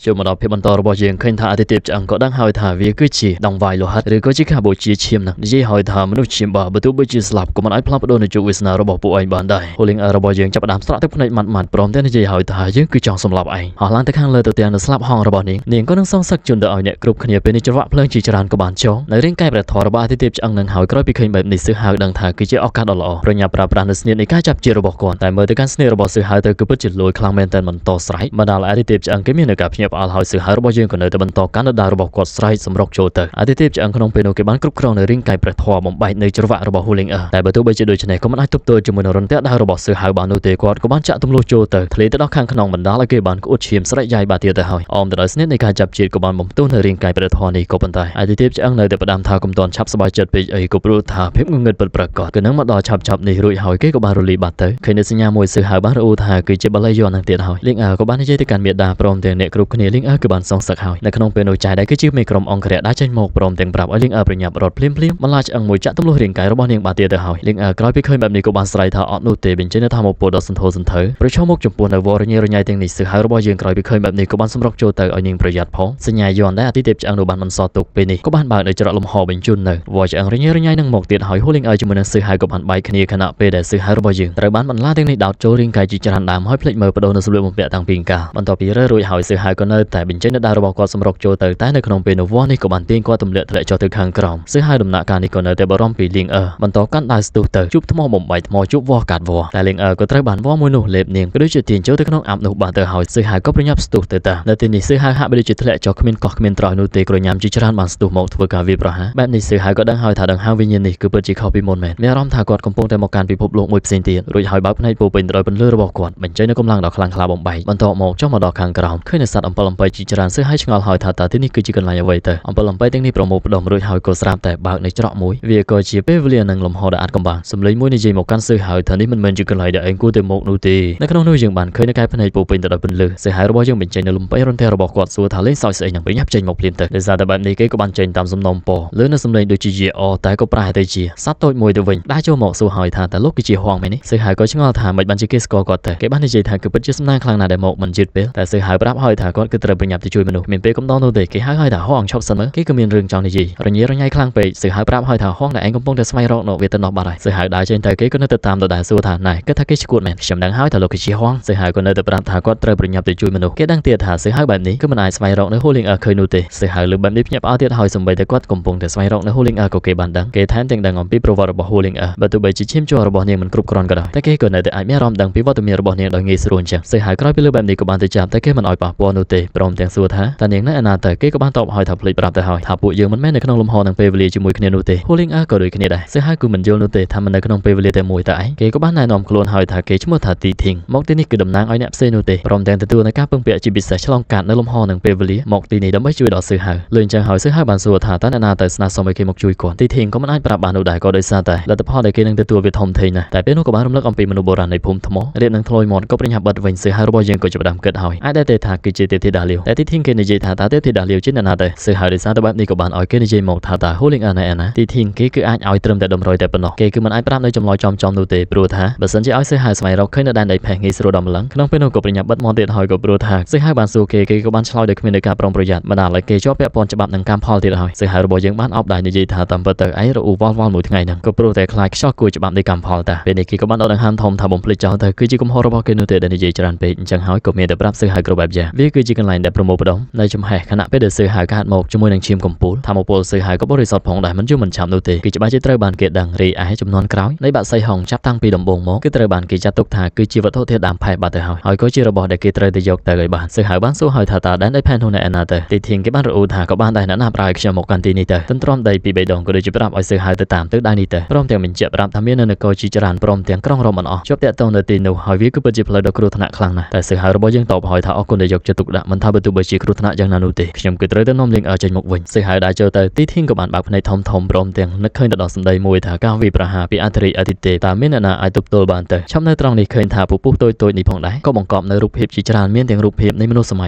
ចូលមកដល់ភាពបន្តរបស់យើងឃើញថាអាទិទេពឆ្អឹងក៏ដឹងហើយថាវាគឺជាដងវាយលោហិតឬក៏ជាការបូជាឈាមនឹងនិយាយឲ្យថាមនុស្សឈាមបើទោះបីជាស្លាប់ក៏មិនអាចផ្លាស់ប្ដូរនូវជោគវាសនារបស់ពួកឯងបានដែរហូលីងរបស់យើងចាប់ផ្ដើមស្រក់ទឹកភ្នែកម៉ាត់ព្រមទាំងនិយាយឲ្យថាយើងគឺចង់សម្លាប់ឯងហោះឡើងទៅខាងលើទៅទាំងនៅស្លាប់ហងរបស់នាងក៏នឹងសងសឹកជន់ទៅឲ្យអ្នកគ្រប់គ្នាពេលនេះច្រវាក់ភ្លើងជាច្រើនក៏បានចោលនៅរាងកាយព្រះធម៌របស់អាទិទេពឆ្អឹងនឹងហើយក្រោយពីឃើញបែបនេះសឺហៅដឹងថាគឺជាឱកាសដ៏ល្អប្រញាប់ប្រើប្រាស់នូវស្នៀតនៃការចាប់ជារបស់គាត់តែមើលទៅកាន់ស្នៀតរបស់សឺហៅទៅគឺពិតជាលួយខ្លាំងមែនតែមិនតស្រែកបណ្ដាលអាទិទេពឆ្អឹងគេមាននៅការភ្ញាក់ផ្អើលហើយសឺហៅរបស់យើងក៏នៅតែបន្តកាន់ដដាលរបស់គាត់ស្រែកសម្រុកចូលទៅអាទិទេពឆ្អឹងក្នុងពេលនោះគេបានគ្រប់គ្រងនៅរាងកាយព្រះធម៌បំបែកនៅច្រវាក់របស់ហូលីងតែបើទោះបីជាដូច្នេះក៏មិនអាចទប់ទល់ជាមួយនឹងរន្ទះដៅរបស់សឺហៅបាននោះទេគាត់ក៏បានចាក់ទម្លុះចូលទៅធ្លាទៅដល់ខាងក្នុងបណ្ដាលឲ្យគេបានក្អួតឈាមស្រែកយ៉ាយបាត់ទៀតទៅហើយអមទៅដោយស្នៀតនៃការចាប់ជាតិក៏បានបំផ្ទុះនៅរាងកាយព្រះធម៌នេះក៏ប៉ុន្តែអាទិទេពឆ្អឹងនៅតែផ្ដាំថាកុំទាន់ឆាប់សប្បាយចិត្តពេកអីក៏ព្រោះថាភាពងងឹតពិតប្រាកដគឺនឹងមកដល់ឆាប់នេះរួចហើយគេក៏បានរលីបាត់ទៅឃើញនៅសញ្ញាមួយសឺហៅបានរអ៊ូថាគឺជាបល័យយន់នឹងទៀតហើយលីងក៏បាននិយាយទៅកាន់មេដាព្រមទាំងអ្នកគ្រប់គ្នាលីងគឺបានសងសឹកហើយនៅក្នុងពេលនោះចៃដែលគឺជាមេក្រុមអង្គរៈដែលចេញមកព្រមទាំងប្រាប់ឲ្យលីងប្រញាប់រត់ភ្លាមបន្លាឆ្អឹងមួយចាក់ទម្លុះរាងកាយរបស់នាងបាត់ទៀតទៅហើយលីងក្រោយពីឃើញបែបនេះក៏បានស្រែកថាអត់នោះទេបញ្ចេញនៅថាមកពោដ៏សន្ធោសន្ធៅប្រឈមមុខចំពោះនៅវរញ៉េរញ៉ៃទាំងនេះសឺហៅរបស់យើងក្រោយពីឃើញបែបនេះក៏បានសម្រុកចូលទៅឲ្យនាងប្រយ័ត្នផងសញ្ញាយន់ដែលអាទិទេពឆ្អឹងនោះបានមិនសល់ទុកពេលនេះក៏បានបើកនៅច្រកលំហបញ្ជូននៅវរឆ្អឹងរញ៉េរញ៉ៃនឹងមកទៀតហើយហូលីងជាមួយនឹងសឺហៅក៏បានបែកគ្នាខណៈពេលដែលសឺហៅរបស់យើងត្រូវបានបន្លាទាំងនេះដោតចូលរាងកាយជាច្រើនដើមហើយភ្លេចមើលបដូរនៅសម្លៀកបំពាក់តាំងពីកាលបន្ទាប់ពីរើរួចហើយសឺហៅក៏នៅតែបញ្ចេញនៅដើររបស់គាត់សម្រុកចូលទៅតែនៅក្នុងពេលនោះវរនេះក៏បានទាញគាត់ទម្លាក់ធ្លាក់ចុះទៅខាងក្រោមសឺហៅដំណាក់កាលនេះក៏នៅតែបារម្ភពីលីងបន្តកាន់ដើរស្ទុះទៅជួបថ្មបំបែកថ្មជួបវរកាត់វរតែលីងក៏ត្រូវបានវរមួយនោះលេបនាងក៏ដូចជាទាញចូលទៅក្នុងអាប់នោះបាត់ទៅហើយសឺហៅក៏ប្រញាប់ស្ទុះទៅតានៅទីនេះសឺហៅហាក់បីដូចជាធ្លាក់ចុះគ្មានកោះគ្មានត្រោះនោះទេក្រញ៉ាំជាច្រើនបានស្ទុះមកធ្វើការវាប្រហារបែបនេះសឺហៅក៏ដឹងហើយថាដង្ហើមវិញ្ញាណនេះគឺពិតជាខុសពីមុនមែនមានអារម្មណ៍ថាគាត់កំពុងតែមកកាន់ពិភពលោកមួយផ្សេងទៀតរួចហើយបើកភ្នែកពោពេញទៅដោយពន្លឺរបស់គាត់បញ្ចេញនូវកម្លាំងដ៏ខ្លាំងក្លាបំបែកបន្តមកចុះមកដល់ខាងក្រោមឃើញនៅសត្វអំពិលអំពៃជាច្រើនសឺហៅឆ្ងល់ហើយថាតើទីនេះគឺជាកន្លែងអ្វីទៅអំពិលអំពៃទាំងនេះប្រមូលផ្ដុំរួចហើយក៏ស្រាប់តែបើកនៅច្រកមួយវាក៏ជាពេលវេលានឹងលំហដ៏អាចកំបាំងសម្លេងមួយនិយាយមកកាន់សឺហៅថានេះមិនមែនជាកន្លែងដែលឯងគួរទៅមកនោះទេនៅក្នុងនោះយើងបានឃើញនៅកែភ្នែកពោពេញទៅដោយពន្លឺសឺហៅរបស់យើងបញ្ចេញនៅលំបៃរន្ទះរបស់គាត់សួរថាលេងសើចស្អីនឹងប្រញាប់ចេញមកភ្លាមទៅដោយសារតែបែបនេះគេក៏បានចេញតាមសំណុំពរលើនៅសម្លេងដូចជាយេអតែក៏ប្រែទៅជាសត្វតូចមួយទៅវិញដែលចូលមកសួរហើយថាតើលោកគឺជាហងមែននេះសឺហៅក៏ឆ្ងល់ថាមិនបានជាគេស្គាល់គាត់ទៅគេបាននិយាយថាគឺពិតជាសំណាងខ្លាំងណាស់ដែលមកមិនជិតពេលតែសឺហៅប្រាប់ហើយថាគាត់គឺត្រូវប្រញាប់ទៅជួយមនុស្សមានពេលកំដរនោះទេគេហៅហើយថាហងឈប់សិនមើលគេក៏មានរឿងចង់និយាយរញ៉េរញ៉ៃខ្លាំងពេកសឺហៅប្រាប់ហើយថាហងដែលឯងកំពុងតែស្វែងរកនោះវាទៅនោះបាត់ហើយសឺហៅដើរចេញទៅគេក៏នៅទៅតាមដដែលសួរថាណែគិតថាគេឈួតមែនខ្ញុំដឹងហើយថាលោកគឺជាហងសឺហៅក៏នៅទៅប្រាប់ថាគាត់ត្រូវប្រញាប់ទៅជួយមនុស្សគេដឹងទៀតថាសឺហៅបែបនេះគឺមិនអាចស្វែងរកនៅហូលីងឃើញនោះទេសឺហៅលើបែបនេះភ្ញាក់ផ្អើលទៀតហើយសម្បីតែគាត់កំពុងតែស្វែងរកនៅហូលីងក៏គេបានដឹងគេថែមទាំងដឹងអំពីប្រវត្តិរបស់ហូលីងបើទោះបីជាឈាមជ័ររបស់នាងមិនគ្រប់គ្រាន់ក៏ដោយតែគេក៏នៅតែអាចមានអារម្មណ៍ដឹងពីវត្តមានរបស់នាងដោយងាយស្រួលអញ្ចឹងសឺហៅក្រោយពីលើបែបនេះក៏បានទៅចាប់តែគេមិនអោយប៉ះពាល់នោះទេព្រមទាំងសួរថាតើនាងនៅឯណាទៅគេក៏បានតបហើយថាភ្លេចប្រាប់ទៅហើយថាពួកយើងមិនមែននៅក្នុងលំហនឹងពេលវេលាជាមួយគ្នានោះទេហូលីងក៏ដូចគ្នាដែរសឺហៅគឺមិនយល់នោះទេថាមិននៅក្នុងពេលវេលាតែមួយតែឯងគេក៏បានណែនាំខ្លួនហើយថាគេឈ្មោះថាទីធីងមកទីនេះគឺតំណាងឲ្យអ្នកផ្សេងនោះទេព្រមទាំងទទួលនៅការពឹងពាក់ជាពិសេសឆ្លងកាត់នៅលំហនឹងពេលវេលាមកទីនេះដើម្បីជួយដល់សឺហៅលើអញ្ចឹងហើយសឺហៅបានសួរថាតើអ្នកណាទៅស្នើសុំឲ្យគេមកជួយគាត់ទីធីងក៏មិនអាចប្រាប់បាននោះដែរក៏ដោយសារតែលទ្ធផលដែលគេនឹងទទួលវាធំធេងណាស់តែពេលនោះក៏បានរំលឹកអំពីមនុស្សបុរាណនៃភូមិថ្មរៀបនឹងធ្លុយមាត់ក៏ប្រញាប់បិទវិញសឺហៅរបស់យើងក៏ចាប់ផ្ដើមគិតហើយអាចដែលថាគឺជាទេពធីតាលាវតែទីធីងគេនិយាយថាតើទេពធីតាលាវជាអ្នកណាទៅសឺហៅដោយសារតែបែបនេះក៏បានឲ្យគេនិយាយមកថាតើហូលីងណែណាទីធីងគេគឺអាចឲ្យត្រឹមតែតម្រុយតែប៉ុណ្ណោះគេគឺមិនអាចប្រាប់នៅចម្លើយចំនោះទេព្រោះថាបើសិនជាឲ្យសឺហៅស្វែងរកឃើញនៅដែនដីផេះងាយស្រួលដល់ម្លឹងក្នុងពេលនោះក៏ប្រញាប់បិទមាត់ទៀតហើយក៏ព្រោះថាសឺហៅបានសួរគេក៏បានឆ្លើយដោយគ្មាននៃការប្រុងប្រយ័ត្នបណ្ដាលឲ្យគេជាប់ពាក់ព័ន្ធច្បាប់នឹងកម្មផលទៀតហើយសឺហៅរបស់យើងបានអបដែរនិយាយថាតាមពិតទៅឯងរអ៊ូវល់មួយថ្ងៃហ្នឹងក៏ព្រោះតែខ្លាចខ្យល់គួរច្បាប់នៃកម្មផលតាពេលនេះគេក៏បានដកដង្ហើមធំថាបំភ្លេចចោលទៅគឺជាកំហុសរបស់គេនោះទេដែលនិយាយច្រើនពេកអញ្ចឹងហើយក៏មានតែប្រាប់សឺហៅគ្រប់បែបយ៉ាងវាគឺជាកន្លែងដែលប្រមូលផ្ដុំនៅចំហេះខណៈពេលដែលសឺហៅកាត់មកជាមួយនឹងឈាមកំពូលថាមកពលសឺហៅក៏បរិសុទ្ធផងដែរមិនយំមិនឆាប់នោះទេគឺច្បាស់ជាត្រូវបានគេដឹងរីឯចំនួនក្រោយនៃបាក់សៃហុងចាប់តាំងពីដំបូងមកគឺត្រូវបានគេចាត់ទុកថាគឺជាវត្ថុធាតុដើមផេះបាត់ទៅហើយក៏ជារបស់ដែលគេត្រូវទៅយកទៅឲ្យបានសឺហៅបានសួរហើយថាតើដែនដីផេះនោះនៅឯណាទៅទីធីងគេបានរអ៊ូថាក៏បានដែរអ្នកណាប្រើឲ្យខ្ញុំមកកាន់ទីនេះទៅទន្ទ្រាំដីពីបេដងក៏ដូចជាប្រាប់ឲ្យសឺហៅទៅតាមទិសដៅនេះទៅព្រមទាំងបញ្ជាក់ប្រាប់ថាមាននៅនគរជាច្រើនព្រមទាំងក្រុងរ៉ូមិនអស់ជាប់តាក់ទងនៅទីនោះហើយវាគឺពិតជាផ្លូវដ៏គ្រោះថ្នាក់ខ្លាំងណាស់តែសឺហៅរបស់យើងតបហើយថាអរគុណដែលយកចិត្តទុកដាក់មិនថាបើទោះបីជាគ្រោះថ្នាក់យ៉ាងណានោះទេខ្ញុំគឺត្រូវទៅនាំលៀងចេញមកវិញសឺហៅដែរចូលទៅទីធីងក៏បានបើកភ្នែកធំព្រមទាំងនឹកឃើញទៅដល់សម្ដីមួយថាការវិប្រហាពីអធិរាជអាទិទេពតើមានអ្នកណាអាចទប់ទល់បានទៅឆាប់នៅត្រង់នេះឃើញថាពពុះតូចនេះផងដែរក៏បង្កប់នៅរូបភាពជាច្រើនមានទាំងរូបភាពនៃមនុស្សសម័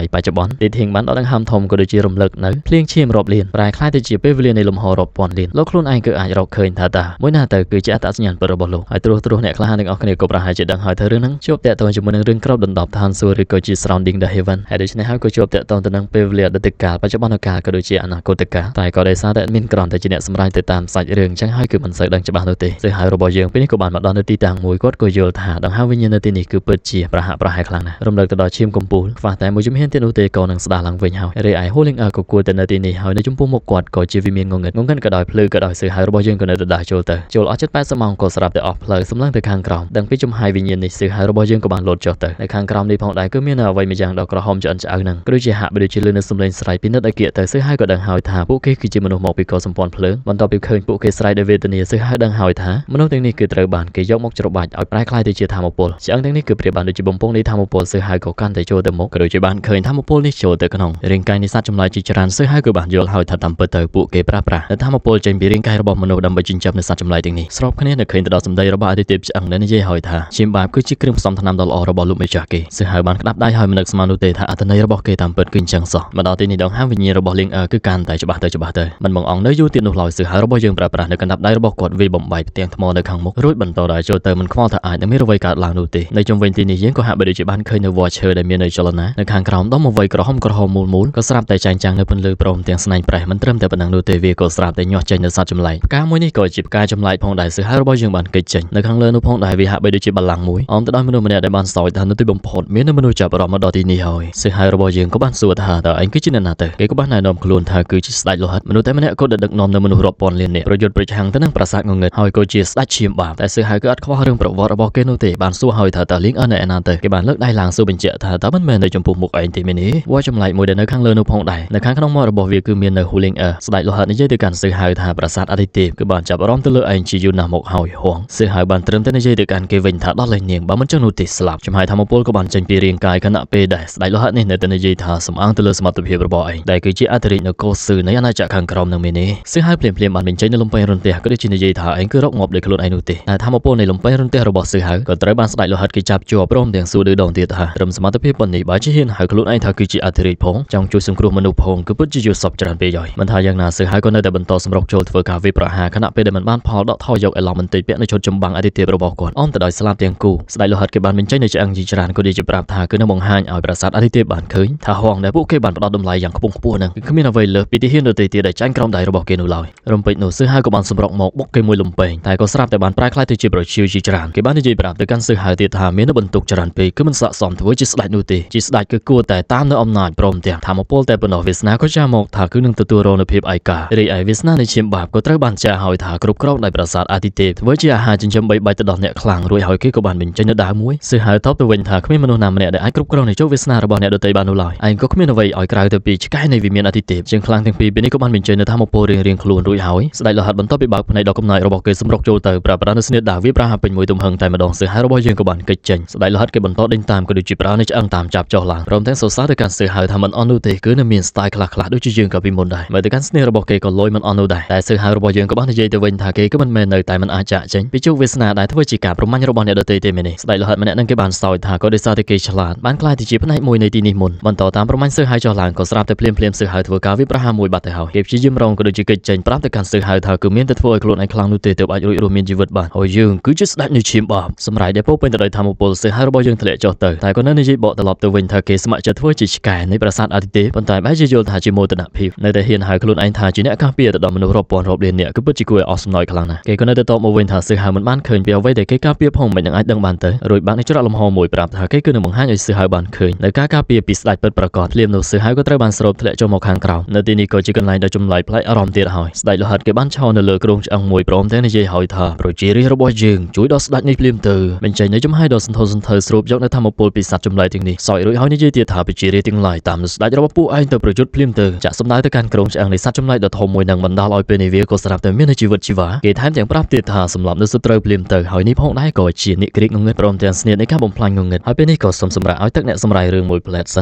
យបច្ចុប្បន្នទីធីងបានដកដង្ហើមធំក៏ដូចជារំលឹកនៅភ្លៀងឈាមរាប់លានប្រែคล้ายទៅជាពេលវេលានៃលំហរាប់ពាន់លានលោកខ្លួនឯងគឺអាចរកឃើញថាតើមួយណាទៅគឺជាអត្តសញ្ញាណពិតរបស់លោកហើយត្រួសអ្នកខ្លះទាំងអស់គ្នាក៏ប្រហែលជាដឹងហើយថារឿងហ្នឹងជាប់តាក់ទងជាមួយនឹងរឿងក្រោបដណ្ដប់ឋានសួគ៌ឬក៏ជា surrounding the heaven ហើយដូច្នេះ នេះហើយក៏ជួបតាក់ទងទៅនឹងពេលវេលាអតីតកាលបច្ចុប្បន្នកាលក៏ដូចជាអនាគតកាលតែក៏ដោយសារតែមានក្រំតែជាអ្នកសម្រេចទៅតាមសាច់រឿងអញ្ចឹងហើយគឺមិនសូវដឹងច្បាស់នោះទេសិហើយរបស់យើងពេលនេះក៏បានមកដល់នៅទីតាំងមួយគាត់ក៏យល់ថាដង្ហើមវិញ្ញាណនៅទីនេះគឺពិតជាប្រហាក់ប្រហែលខ្លាំងណាស់រំលឹកទៅដល់ឈាមកំពូលខ្វះតែមួយជំហានទៀតនោះទេក៏នឹងស្ដារឡើងវិញហើយរីឯ Holding ក៏គួរទៅនៅទីនេះហើយនៅចំពោះមុខគាត់ក៏ជាវិមានងងឹតក៏ដោយភ្លឺក៏ដោយសិហើយរបស់យើងក៏នៅដដែលចូលអស់ជិត80ម៉ោងក៏ស្រាប់តែអស់ផ្លូវសម្លឹងទៅខាងក្រោមដឹងពីចំហាយវិញ្ញាណនេះសិហើយរបស់យើងក៏បានលោតចុះទៅនៅខាងក្រោមនេះផងដែរគឺមានអ្វីមួយយ៉ាងដ៏ក្រហមឆ្អិនឆ្អៅហ្នឹងគឺជាហាក់បីដូចជាលឺនៅសំឡេងស្រែកពីនិតឲ្យគៀកទៅសិហើយក៏ដឹងហើយថាពួកគេគឺជាមនុស្សមកពីកោសម្ព័ន្ធភ្លើងបន្ទាប់ពីឃើញពួកគេស្រែកដោយវេទនាសិហើយដឹងហើយថាមនុស្សទាំងនេះគឺត្រូវបានគេយកមកច្របាច់ឲ្យប្រែក្លាយទៅជាធម្មពលឆ្អឹងទាំងនេះគឺប្រៀបបានដូចជាបំពង់នៃធម្មពលសិហើយក៏កាន់តែចូលទៅមុខក៏ដូចជាបានឃើញធម្មពលនេះចូលទៅក្នុងរាងកាយនៃសត្វចម្លែកជាច្រើនសិហើយក៏បានយល់ហើយថាតាមពិតទៅពួកគេប្រើប្រាស់ធម្មពលចេញពីរាងកាយរបស់មនុស្សដើម្បីចិញ្ចឹមនៅសត្វចម្លែកទាំងនេះស្របគ្នានឹងឃើញទៅដល់សម្ដីរបស់អាទិទេពឆ្អឹងដែលនិយាយហើយថាឈាមបាបគឺជាគ្រឿងផ្សំថ្នាំដ៏ល្អរបស់លោកម្ចាស់គេសិហើយបានក្តាប់ដៃហើយមិននឹកស្មាននោះទេថាអត្ថន័យរបស់គេតាមពិតគឺអញ្ចឹងសោះមកដល់ទីនេះដងហាមវិញ្ញាណរបស់លៀងគឺកាន់តែច្បាស់ទៅមិនបងអង្គនៅយូរទៀតនោះឡើយសិហើយរបស់យើងប្រើប្រាស់នៅកណ្ដាប់ដៃរបស់គាត់វាបំបាយផ្ទាំងថ្មនៅខាងមុខរួចបន្តដល់ចូលទៅមិនខ្វល់ថាអាចនឹងមានអ្វីកើតឡើងនោះទេនៅជុំវិញទីនេះយើងក៏ហាក់បីដូចជាបានឃើញនៅវត្តឈើដែលមាននៅចលនានៅខាងក្រោមដុំអ្វីក្រហមមូលក៏ស្រាប់តែចែងចាំងនៅពន្លឺព្រមទាំងស្នែងប្រេះមិនត្រឹមតែប៉ុណ្ណឹងនោះទេវាក៏ស្រាប់តែញាស់ចេញនៅសត្វចម្លែកផ្កាមួយនេះក៏ជាផ្កាចម្លែកផងដែរសិហើយរបស់យើងបានគេចចេញនៅខាងលើនោះផងដែរវាហាក់បីដូចជាបល្ល័ង្កមួយអមទៅដោយមនុស្សម្នាក់ដែលបានសោយថានៅទីបំផុតមានមនុស្សចាប់អារម្មណ៍មកដល់ទីនេះហើយសិហើយរបស់យើងក៏បានសួរថាតើឯងគឺជាអ្នកណាទៅគេក៏បានណែនាំខ្លួនថាគឺជាស្ដេចលោហិតមនុស្សតែម្នាក់ក៏ដឹកនាំនៅមនុស្សរាប់ពាន់លាននាក់ប្រយុទ្ធប្រឆាំងទៅនឹងប្រាសាទងងឹតហើយក៏ជាស្ដេចឈាមបាបតែសិហើយក៏អត់ខ្វះរឿងប្រវត្តិរបស់គេនោះទេបានសួរហើយថាតើលៀងនៅឯណាទៅគេបានលើកដៃឡើងសួរបញ្ជាក់ថាតើមិនមែននៅចំពោះមុខឯងទេមែនទេវត្តចម្លែកមួយដែលនៅខាងលើនោះផងដែរនៅខាងក្នុងមាត់របស់វាគឺមាននៅ Holding ស្ដេចលោហិតនិយាយទៅកាន់សិហើយថាប្រាសាទអាទិទេពគឺបានចាប់អារម្មណ៍ទៅលើឯងជាយូរណាស់មកហើយហួងសិហើយបានត្រឹមតែនិយាយទៅកាន់គេវិញថាដល់លេងនាងបើមិនចឹងនោះទេស្លាប់ចំហាយធម្មពលក៏បានចេញពីរាងកាយខណៈពេលដែរស្ដេចលោហិតនេះនៅតែនិយាយថាសំអាងទៅលើសមត្ថភាពរបស់ឯងដែលគឺជាអធិរាជនៅកោសឺនៃអាណាចក្រខាងក្រោមនឹងមានទេសិហើយភ្លាមបានបញ្ចេញនៅលំពេញរន្ទះក៏ដូចជានិយាយថាឯងគឺរកងាប់ដោយខ្លួនឯងនោះទេតែធម្មពលនៃលំពេញរន្ទះរបស់សិហើយក៏ត្រូវបានស្ដេចលោហិតគេចាប់ជាប់ព្រមទាំងសួរដឺដងទៀតថាត្រឹមសមត្ថភាពប៉ុណ្នេះបើជាហ៊ានហៅខ្លួនឯងថាគឺជាអធិរាជផងចង់ជួយសង្គ្រោះមនុស្សផងគឺពិតជាយល់សពច្រើនពេកហើយមិនថាយ៉ាងណាសិហើយក៏នៅតែបន្តសម្រុកចូលធ្វើការវាយប្រហារខណៈពេលដែលមិនបានផលដកថយយកអេឡង់មិនតិចពាក់នៅឈុតចម្បាំងអាទិទេពរបស់គាត់អមទៅដោយស្លាប់ទាំងគូស្ដេចលោហិតគេបានបញ្ចេញនៅឆ្អឹងជាច្រើនក៏ដូចជាប្រាប់ថាគឺនឹងបង្ហាញឲ្យប្រាសាទអាទិទេពបានឃើញថាហងដែលពួកគេបានផ្ដោតតម្លៃយ៉ាងខ្ពង់ខ្ពស់នឹងគឺគ្មានអ្វីលើសពីទីហ៊ានដទៃទៀតដែលចាញ់ក្រោមដៃរបស់គេនោះឡើយរំពេចនោះសិហើយក៏បានសម្រុកមកបុកគេមួយលំពេងតែក៏ស្រាប់តែបានប្រែក្លាយទៅជាប្រជាជាច្រើនគេបាននិយាយប្រាប់ទៅកាន់សិហើយទៀតថាមាននៅបន្ទុកច្រើនពេកគឺមិនស័ក្តិសមធ្វើជាស្ដេចនោះទេជាស្ដេចគឺគួរតែតាមនៅអំណាចព្រមទាំងធម្មពលតែប៉ុណ្ណោះវាសនាក៏ចាមកថាគឺនឹងទទួលរងនូវភាពឯការីឯវាសនានៃឈាមបាបក៏ត្រូវបានចាឲ្យថាគ្រប់គ្រងដោយប្រាសាទអាទិទេពធ្វើជាអាហារចិញ្ចឹមបីបាច់ទៅដល់អ្នកខ្លាំងរួចហើយគេក៏បានបញ្ចេញនៅដើមមួយសិហើយតបទៅវិញថាគ្មានមនុស្សណាម្នាក់ដែលអាចគ្រប់គ្រងនៃជោគវាសនារបស់អ្នកដទៃបាននោះឡើយឯងក៏គ្មានអ្វីឲ្យក្រៅទៅពីឆ្កែនៃវិមានអាទិទេពជាងខ្លាំងទាំងពីរនេះក៏បានបញ្ចេញនៅធម្មពលរៀងខ្លួនរួចហើយស្ដេចលោហិតបន្ទាប់ពីបើកភ្នែកដល់កំណាចរបស់គេសម្រុកចូលទៅប្រើប្រាស់នៅស្នៀតដាវាប្រហាពេញមួយទំហឹងតែម្ដងសិហើយរបស់យើងក៏បានគេចចេញស្ដេចលោហិតគេបន្តដេញតាមក៏ដូចជាប្រើនៅឆ្អឹងតាមចាប់ចុះឡើងព្រមទាំងសរសើរទៅកាន់សិហើយថាមិនអន់នោះទេគឺនៅមាន style ខ្លះៗដូចជាយើងក៏ពីមុនដែរមើលទៅកាន់ស្នេហ៍របស់គេក៏លយមិនអន់នោះដែរតែសិហើយរបស់យើងក៏បាននិយាយទៅវិញថាគេក៏មិនមែននៅតែមិនអាចចាក់ចេញពីជោគវាសនាដែលធ្វើជាការប្រមាញ់របស់អ្នកដទៃទេមែនទេស្ដេចលោហិតម្នាក់នឹងគេបានសោយថាក៏ដោយសារតែគេឆ្លាតបានក្លាយទៅជាផ្នែកមួយនៃទីនេះមុនបន្តតាមប្រមាញ់សិហើយចុះឡើងក៏ស្រាប់តែភ្លាមសិហើយធ្វើការវាប្រហារមួយបាត់ទៅហើយគេព្យាយាមរងក៏ដូចជាគេចេញប្រាប់ទៅកាន់សិហើយថាគឺមានតែធ្វើឲ្យខ្លួនឯងខ្លាំងនោះទេទើបអាចរួចរស់មានជីវិតបានហើយយើងគឺជាស្ដេចនៃឈាមបាបសម្រាប់ដែលពោពេញទៅដោយធម្មពលសិហើយរបស់យើងធ្លាក់ចុះទៅតែក៏នៅនិយាយបកត្រឡប់ទៅវិញថាគេស្ម័គ្រចិត្តធ្វើជាឆ្កែនៃប្រាសាទអាទិទេពប៉ុន្តែបែរជាយល់ថាជាមោទនភាពនៅតែហ៊ានហៅខ្លួនឯងថាជាអ្នកការពារទៅដល់មនុស្សរាប់ពាន់រាប់លាននាក់គឺពិតជាគួរឲ្យអស់សំណើចខ្លាំងណាស់គេក៏នៅតែតបមកវិញថាសិហើយមិនបានឃើញពីអ្វីដែលគេការពារផងមិននឹងអាចដឹងបានទៅរួចបាននឹងច្រកលំហមួយប្រាប់ថាគេគឺនឹងបង្ហាញឲ្យសិហើយបានឃើញនៅការការពារពីស្ដេចពិតប្រាកដភ្លាមនោះសិហើយក៏ត្រូវបានស្រូបធ្លាក់ចូលមកខាងក្រោមនៅទីនេះក៏ជាកន្លែងដ៏ចម្លែកប្លែកអារម្មណ៍ទៀតហើយស្ដេចលោហិតគេបានឈរនៅលើគ្រោងឆ្អឹងមួយព្រមទាំងនិយាយហើយថាប្រជារាស្ត្ររបស់យើងជួយដល់ស្ដេចនេះភ្លាមទៅបញ្ចេញនៅចំហាយដ៏សន្ធោសន្ធៅស្រូបយកនៅធម្មពលពីសត្វចម្លែកទាំងនេះសោយរួចហើយនិយាយទៀតថាប្រជារាស្ត្រទាំងឡាយតាមស្ដេចរបស់ពួកឯងទៅប្រយុទ្ធភ្លាមទៅចាក់សម្ដៅទៅកាន់គ្រោងឆ្អឹងនៃសត្វចម្លែកដ៏ធំមួយនឹងបណ្ដាលឲ្យពេលនេះវាក៏ស្រាប់តែមានជីវិតជីវ៉ាគេថែមទាំងប្រាប់ទៀតថាសម្លាប់នៅសត្រូវភ្លាមទៅហើយនេះផងដែរក៏ជានិក្រិកងងឹតព្រមទាំងស្នៀតនៃការបំផ្លាញងងឹតហើយពេលនេះក៏សូមសម្រាប់ឲ្យទឹកអ្នកសម្រាយរឿងមួយផ្លែតសិន